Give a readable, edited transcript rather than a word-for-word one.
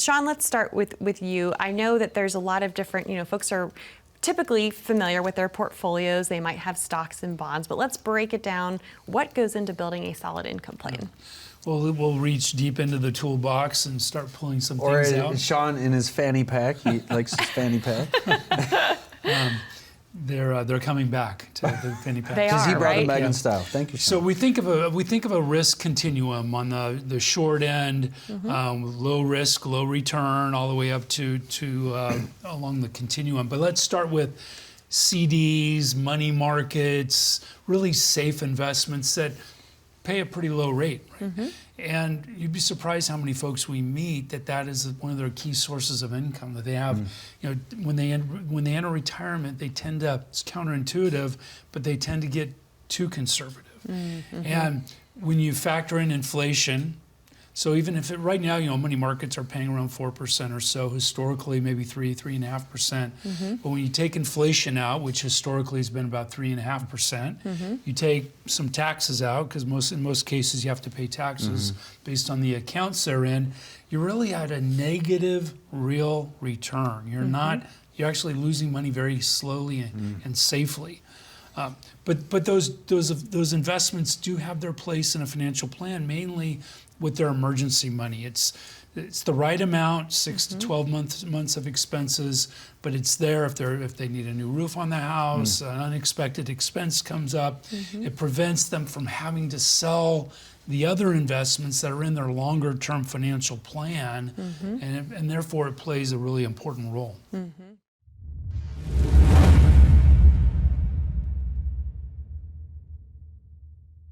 Shawn, let's start with you. I know that there's a lot of different, folks are typically familiar with their portfolios. They might have stocks and bonds, but let's break it down. What goes into building a solid income plan? Well, we'll reach deep into the toolbox and start pulling some things out. Or Shawn in his fanny pack. He likes his fanny pack. They're coming back to the fanny pack. They Because he are, brought right? them back in style. Thank you, Shawn. So we think of a risk continuum on the short end, low risk, low return, all the way up to along the continuum. But let's start with CDs, money markets, really safe investments that pay a pretty low rate, right? And you'd be surprised how many folks we meet that is one of their key sources of income that they have. When they enter retirement, they tend to, it's counterintuitive, but they tend to get too conservative. And when you factor in inflation, so even if right now, money markets are paying around 4% or so, historically maybe 3.5%. But when you take inflation out, which historically has been about 3.5%, you take some taxes out, because in most cases you have to pay taxes based on the accounts they're in, you're really at a negative real return. You're actually losing money very slowly and safely. But those investments do have their place in a financial plan, mainly with their emergency money. It's the right amount, 6 to 12 months of expenses, but it's there if they need a new roof on the house, an unexpected expense comes up. It prevents them from having to sell the other investments that are in their longer term financial plan, and therefore it plays a really important role.